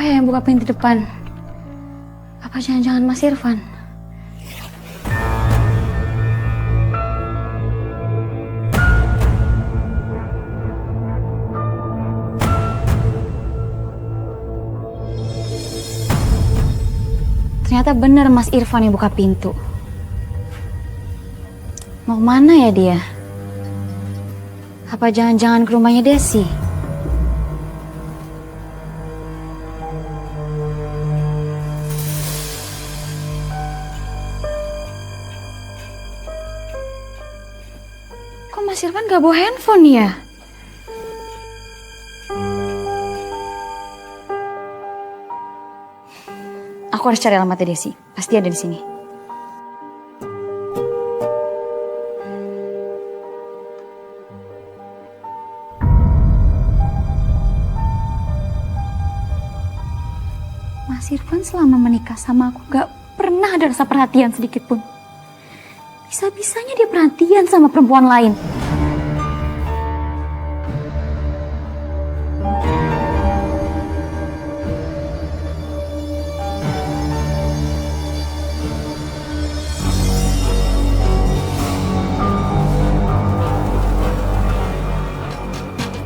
ya yang buka pintu depan? Apa jangan-jangan Mas Irfan? Ternyata benar Mas Irfan yang buka pintu. Mau kemana ya dia? Apa jangan-jangan ke rumahnya Desi? Kok Mas Irfan gak bawa handphone ya? Aku harus cari alamatnya Desi. Pasti ada di sini. Mas Irfan selama menikah sama aku gak pernah ada rasa perhatian sedikit pun. Bisa-bisanya dia perhatian sama perempuan lain.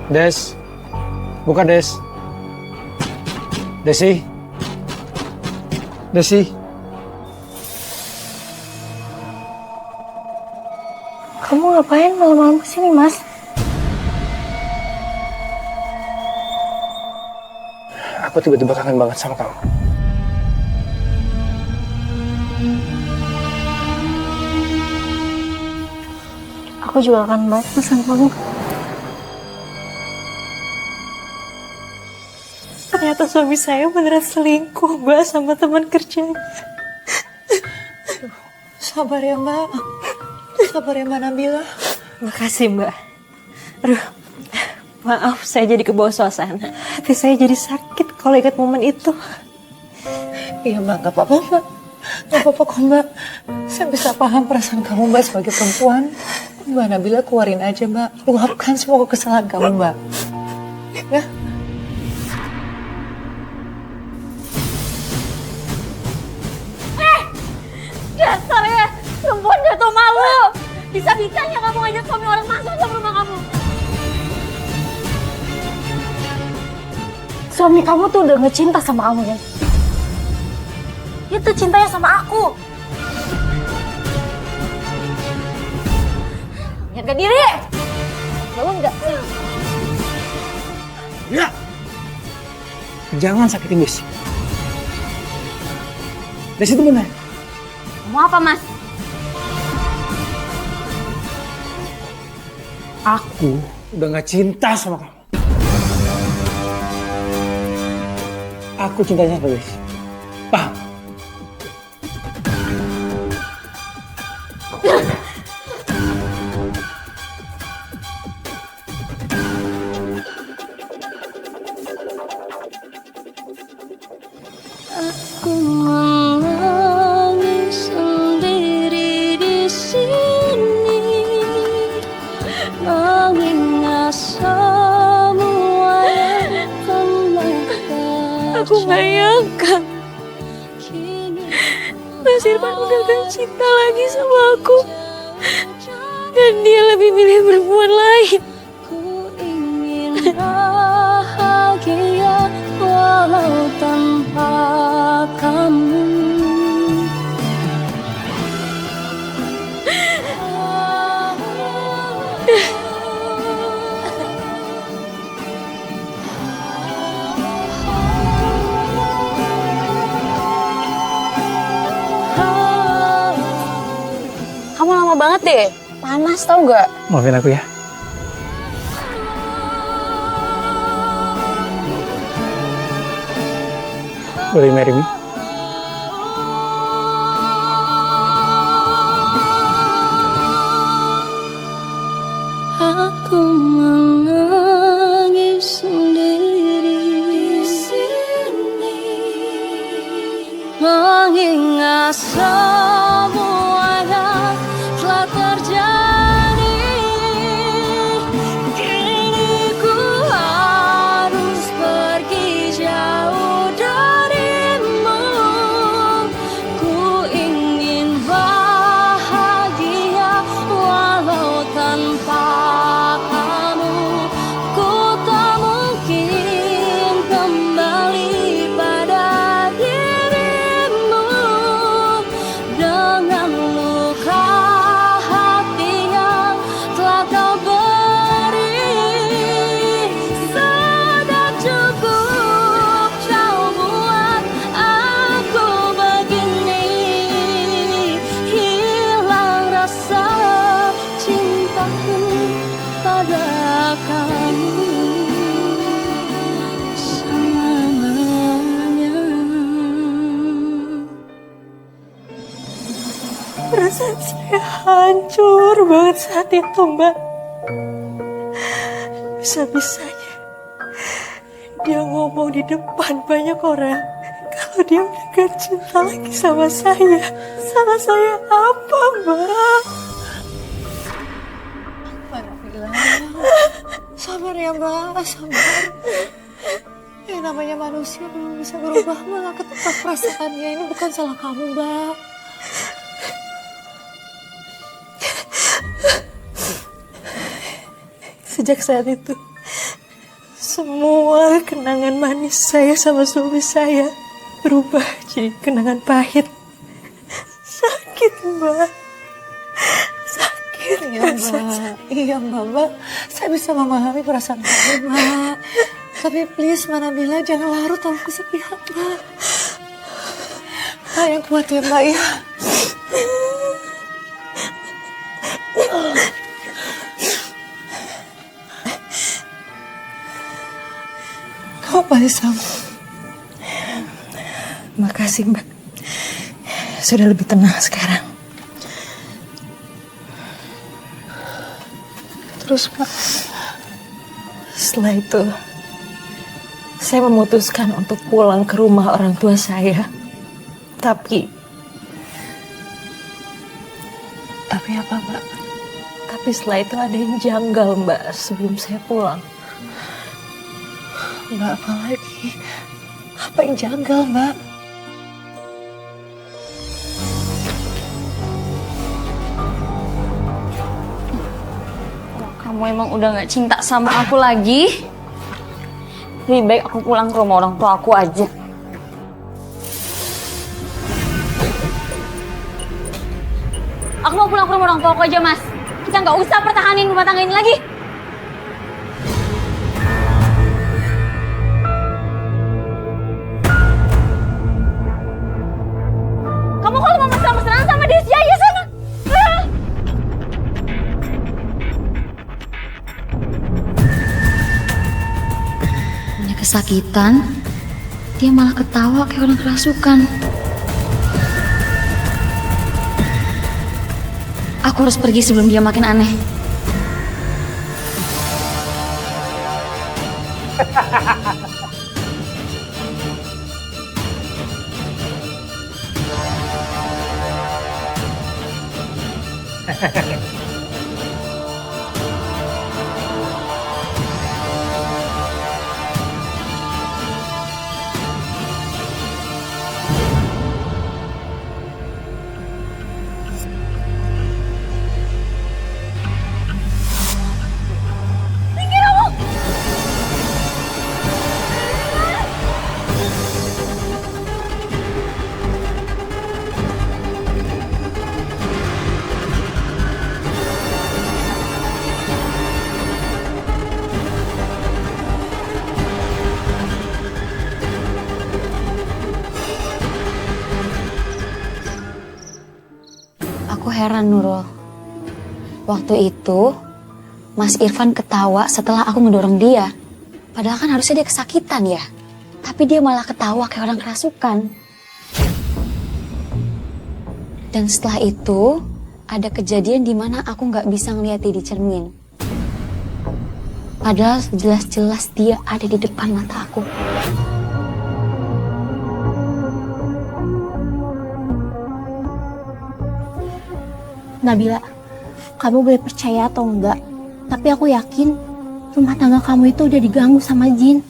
Des, buka Des. Desi. Desi. Kamu ngapain malam-malam kesini, Mas? Aku tiba-tiba kangen banget sama kamu. Aku juga kangen banget sama kamu. Ternyata suami saya beneran selingkuh, Mbak, sama teman kerjanya. Sabar ya, Mbak. Sabar ya, Mbak Nabila. Makasih, Mbak. Aduh, maaf saya jadi kebawa suasana. Hati saya jadi sakit kalau ingat momen itu. Iya, Mbak, gak apa-apa, Mbak. Gak apa-apa kok, Mbak. Saya bisa paham perasaan kamu, Mbak, sebagai perempuan. Mbak Nabila keluarin aja, Mbak. Luapkan semua kesalahan kamu, Mbak. Ya. Dasar ya, perempuan gak tau malu. Bisa-bisanya kamu ngajak suami orang masuk ke rumah kamu. Suami kamu tuh udah ngecinta sama kamu, ya? Dia tuh cintanya sama aku. Jaga diri. Belum enggak? Ya. Jangan sakitin Desi. Desi itu benar. Mau apa, Mas? Aku udah gak cinta sama kamu. Aku cintanya sama Desi. Paham? Aku menangis sendiri di sini, mengingat semua yang pernah terjadi. Aku gak nyangka Mas Irfan udah gak cinta lagi sama aku. Dan dia lebih milih perempuan lain. Ku ingin bahagia walau tanpa kamu. Kamu lama banget deh. Panas tau gak? Maafin aku ya. Boleh marry me? Aku menangis sendiri di sini, mengingat semua yang telah terjadi. Kini ku harus pergi jauh dari Perasaan saya hancur banget saat itu, Mbak. Bisa-bisanya dia ngomong di depan banyak orang kalau dia udah gak cinta lagi sama saya. Salah saya apa, Mbak? Mana bilang? Sabar ya Mbak, sabar. Yang namanya manusia belum bisa berubah malah ketukar perasaannya. Ini bukan salah kamu, Mbak. Sejak saat itu, semua kenangan manis saya sama suami saya berubah jadi kenangan pahit. Sakit, Mbak. Sakit. Iya Mbak, iya Mbak. Saya bisa memahami perasaan kamu, Mbak. Tapi please, Mbak Nabila, jangan larut dalam kesedihan, Mbak. Mbak yang kuat ya, Mbak ya. Kamu pasti sanggup. Makasih, Mbak. Sudah lebih tenang sekarang. Terus, Mbak, setelah itu saya memutuskan untuk pulang ke rumah orang tua saya. Tapi Tapi apa, Mbak? Tapi setelah itu ada yang janggal, Mbak, sebelum saya pulang. Mbak, apa lagi? Apa yang janggal, Mbak? Kalau kamu emang udah gak cinta sama aku lagi, lebih baik aku pulang ke rumah orang tua aku aja. Aku mau pulang ke rumah orang tua aku aja, Mas. Kita nggak usah pertahanin rumah tangga ini lagi. Kamu kalau mau mesra-mesraan sama Desya, ya sana. Punya kesakitan, dia malah ketawa kayak orang kerasukan. Aku harus pergi sebelum dia makin aneh. Aku heran, Nurul. Waktu itu, Mas Irfan ketawa setelah aku ngedorong dia. Padahal kan harusnya dia kesakitan ya. Tapi dia malah ketawa kayak orang kerasukan. Dan setelah itu, ada kejadian di mana aku nggak bisa ngeliat dia di cermin. Padahal jelas-jelas dia ada di depan mata aku. Nabila, kamu boleh percaya atau enggak, tapi aku yakin rumah tangga kamu itu udah diganggu sama jin.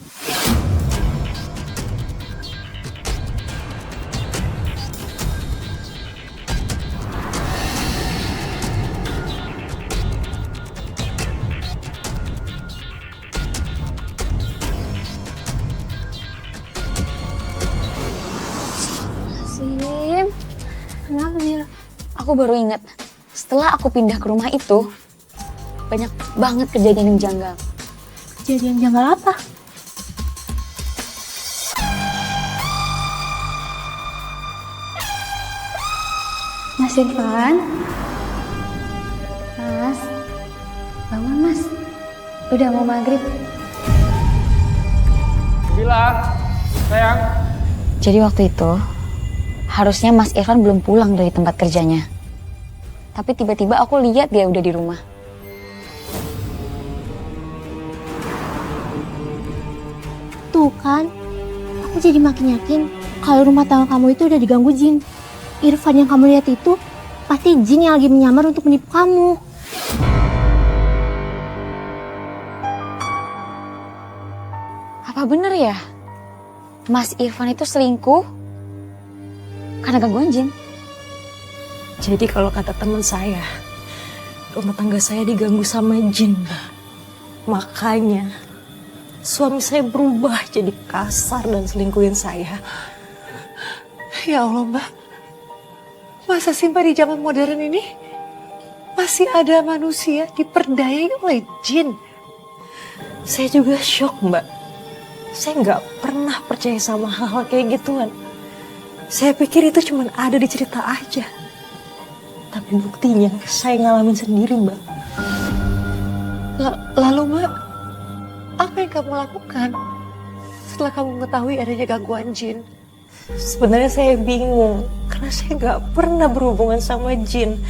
Sim, Kenapa, Mila? aku baru ingat. Setelah aku pindah ke rumah itu, banyak banget kejadian yang janggal. Kejadian janggal apa? Mas Irfan? Mas, bangun Mas. Udah mau maghrib. Bilang, sayang. Jadi waktu itu, harusnya Mas Irfan belum pulang dari tempat kerjanya. Tapi tiba-tiba aku lihat dia udah di rumah. Tuh kan, aku jadi makin yakin kalau rumah tangga kamu itu udah diganggu jin. Irfan yang kamu lihat itu pasti jin yang lagi menyamar untuk menipu kamu. Apa bener ya? Mas Irfan itu selingkuh karena gangguan jin. Jadi kalau kata teman saya, rumah tangga saya diganggu sama jin, Mbak. Makanya suami saya berubah jadi kasar dan selingkuhin saya. Ya Allah, Mbak. Masa sih Mbak di zaman modern ini masih ada manusia diperdayai oleh jin? Saya juga shock, Mbak. Saya nggak pernah percaya sama hal-hal kayak gituan. Saya pikir itu cuma ada di cerita aja. Tapi buktinya saya ngalamin sendiri, Mbak. Lalu Mbak, apa yang kamu lakukan setelah kamu mengetahui adanya gangguan jin? Sebenarnya saya bingung karena saya nggak pernah berhubungan sama jin.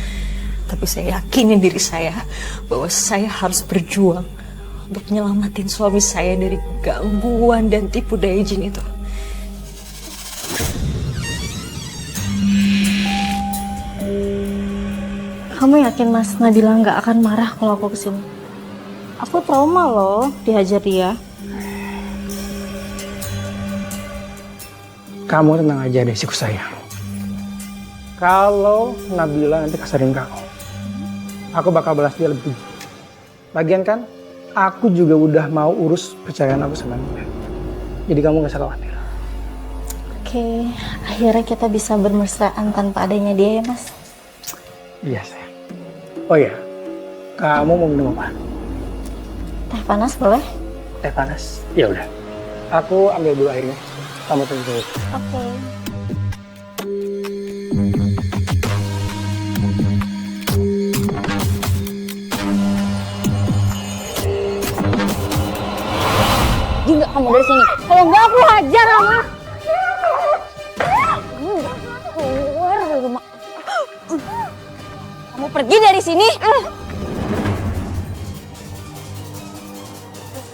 Tapi saya yakinin diri saya bahwa saya harus berjuang untuk nyelamatin suami saya dari gangguan dan tipu daya jin itu. Kamu yakin Mas Nabila nggak akan marah kalau aku kesini? Aku trauma loh dihajar dia. Kamu tenang aja Desiku sayang. Kalau Nabila nanti kasarin kamu, aku bakal balas dia lebih. Lagian kan, aku juga udah mau urus percayaan aku sama dia. Jadi kamu gak usah khawatir. Oke, akhirnya kita bisa bermesraan tanpa adanya dia ya Mas. Iya sayang. Oh iya, kamu mau minum apa? Teh panas boleh? Teh panas? Ya udah. Aku ambil dulu airnya. Kamu tunggu. Oke. Juga kamu dari sini. Kalau enggak aku hajar sama. Keluar dari rumah. Kamu pergi dari sini.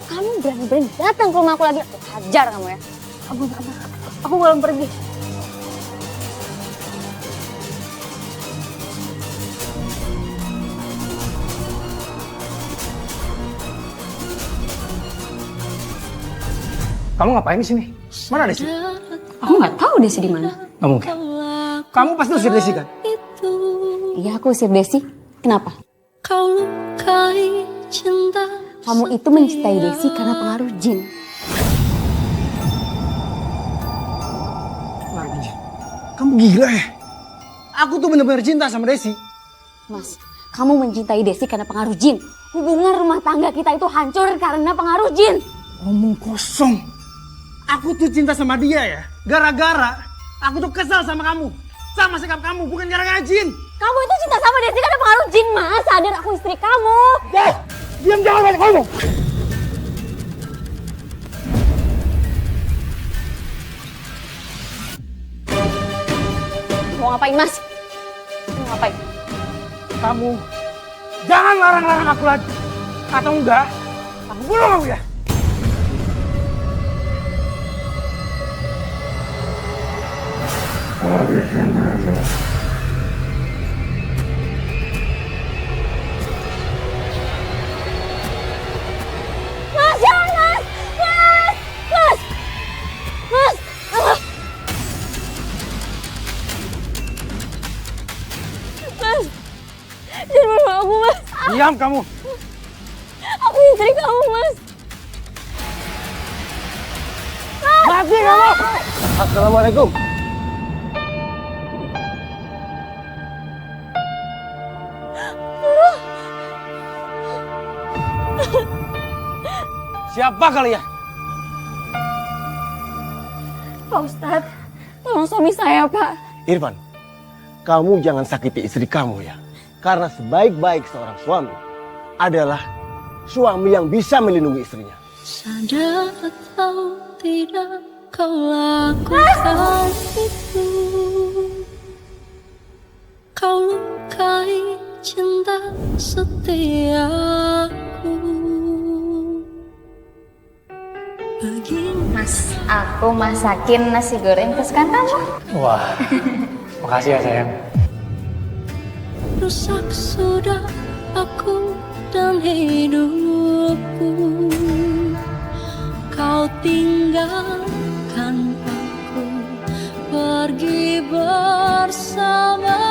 Kamu berani-berani datang ke rumah aku lagi. Aku hajar kamu ya. Aku belum pergi. Kamu ngapain di sini? Mana Desi? Aku nggak tahu Desi di mana. Nggak mungkin. Kamu pasti usir Desi kan? Iya aku usir Desi. Kenapa? Kau lukai cinta. Kamu itu mencintai Desi karena pengaruh jin. Pengaruh jin? Kamu gila ya? Aku tuh bener-bener cinta sama Desi. Mas, kamu mencintai Desi karena pengaruh jin. Hubungan rumah tangga kita itu hancur karena pengaruh jin. Ngomong kosong. Aku tuh cinta sama dia ya. Gara-gara aku tuh kesal sama kamu. Sama sikap kamu, bukan gara-gara jin. Kamu itu cinta sama Desi karena pengaruh jin, Mas. Sadar aku istri kamu. Diam, jangan banyak ngomong. Mau ngapain, Mas? Mau ngapain? Kamu jangan larang-larang aku lagi. Atau enggak, aku bunuh kamu ya. Mas, jangan, Mas! Mas! Mas! Mas! Ah! Mas! Jangan bunuh aku, Mas! Diam kamu. Aku istri kamu, Mas! Mati kamu. Assalamualaikum. Siapa kalian? Pak Ustadz, tolong suami saya, Pak. Irfan, kamu jangan sakiti istri kamu ya. Karena sebaik-baik seorang suami adalah suami yang bisa melindungi istrinya. Sadar atau tidak kau lakukan itu. Kau lukai cinta setiaku. Mas, aku masakin nasi goreng kesukaan kamu. Wah, makasih ya sayang. Rusak sudah aku dan hidupku. Kau tinggalkan aku pergi bersamanya.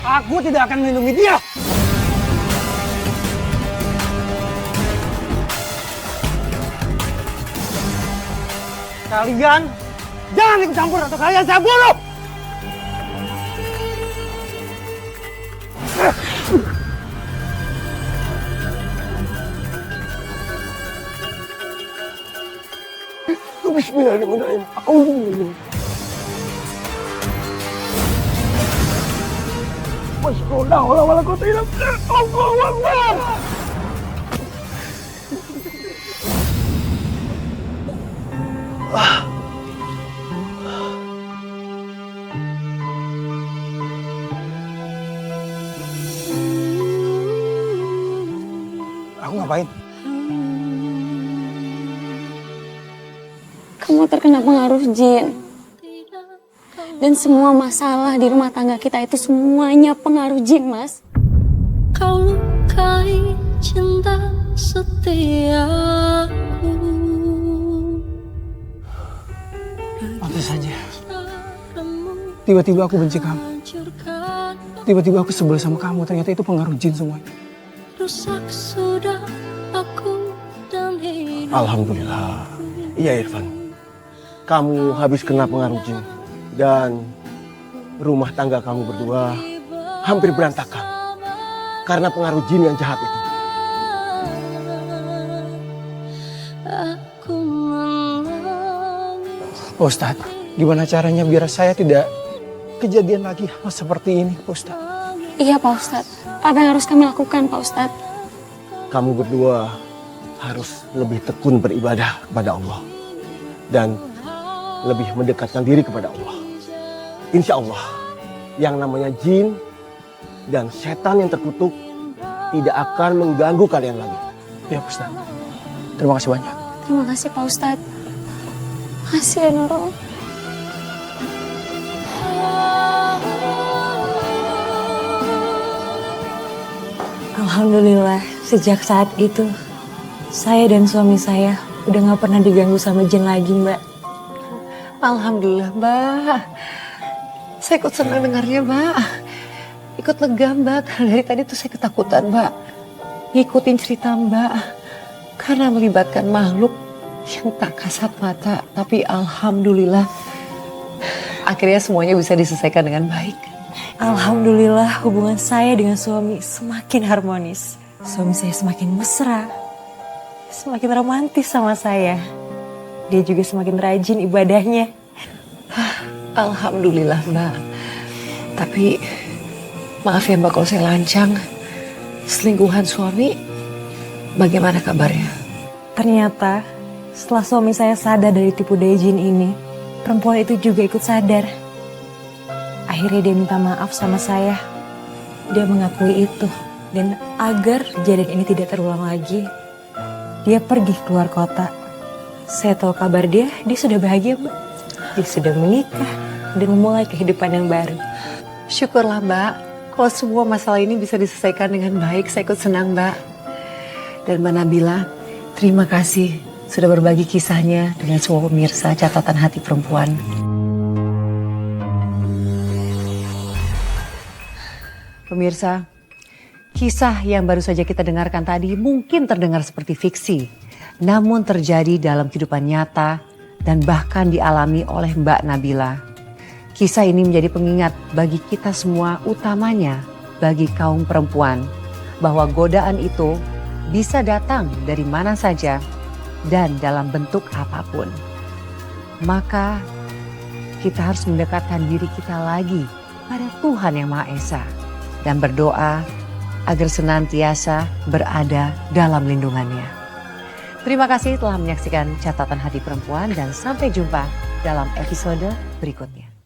Aku tidak akan melindungi dia. Kalian jangan ikut campur atau kalian saya bunuh. Bismillahirrahmanirrahim. Alhamdulillah. Allahu Akbar. Aku ngapain? Kamu terkena pengaruh jin. Dan semua masalah di rumah tangga kita itu semuanya pengaruh jin, Mas. Kau lukai cinta setiaku. Pantas saja. Tiba-tiba aku benci kamu. Tiba-tiba aku sebel sama kamu. Ternyata itu pengaruh jin semuanya. Rusak sudah aku dan hidup. Alhamdulillah. Iya Irfan. Kamu habis kena pengaruh jin. Dan rumah tangga kamu berdua hampir berantakan. Karena pengaruh jin yang jahat itu. Aku menangis. Ustadz, gimana caranya biar saya tidak kejadian lagi hal seperti ini, Pak Ustadz? Iya, Pak Ustadz. Apa yang harus kami lakukan, Pak Ustadz? Kamu berdua harus lebih tekun beribadah kepada Allah. Dan lebih mendekatkan diri kepada Allah. Insya Allah, yang namanya jin dan setan yang terkutuk tidak akan mengganggu kalian lagi. Ya, Pak Ustadz. Terima kasih banyak. Terima kasih, Pak Ustadz. Makasih ya, Nurul. Alhamdulillah, sejak saat itu saya dan suami saya udah gak pernah diganggu sama jin lagi, Mbak. Alhamdulillah, Mbak. Saya ikut senang dengarnya, Mbak. Ikut lega, Mbak. Karena dari tadi tuh saya ketakutan, Mbak. Ngikutin cerita Mbak. Karena melibatkan makhluk yang tak kasat mata. Tapi alhamdulillah, akhirnya semuanya bisa diselesaikan dengan baik. Alhamdulillah hubungan saya dengan suami semakin harmonis. Suami saya semakin mesra, semakin romantis sama saya. Dia juga semakin rajin ibadahnya. Alhamdulillah, Mbak. Tapi maaf ya, Mbak, kalau saya lancang. Selingkuhan suami, bagaimana kabarnya? Ternyata setelah suami saya sadar dari tipu daya jin ini, perempuan itu juga ikut sadar. Akhirnya dia minta maaf sama saya. Dia mengakui itu. Dan agar kejadian ini tidak terulang lagi, dia pergi keluar kota. Saya tahu kabar dia sudah bahagia, Mbak. Dia sudah menikah dan memulai kehidupan yang baru. Syukurlah, Mbak. Kalau semua masalah ini bisa diselesaikan dengan baik, saya ikut senang, Mbak. Dan Mbak Nabila, terima kasih sudah berbagi kisahnya dengan semua pemirsa Catatan Hati Perempuan. Pemirsa, kisah yang baru saja kita dengarkan tadi mungkin terdengar seperti fiksi, namun terjadi dalam kehidupan nyata dan bahkan dialami oleh Mbak Nabila. Kisah ini menjadi pengingat bagi kita semua, utamanya bagi kaum perempuan, bahwa godaan itu bisa datang dari mana saja dan dalam bentuk apapun. Maka kita harus mendekatkan diri kita lagi pada Tuhan Yang Maha Esa dan berdoa agar senantiasa berada dalam lindungannya. Terima kasih telah menyaksikan Catatan Hati Perempuan dan sampai jumpa dalam episode berikutnya.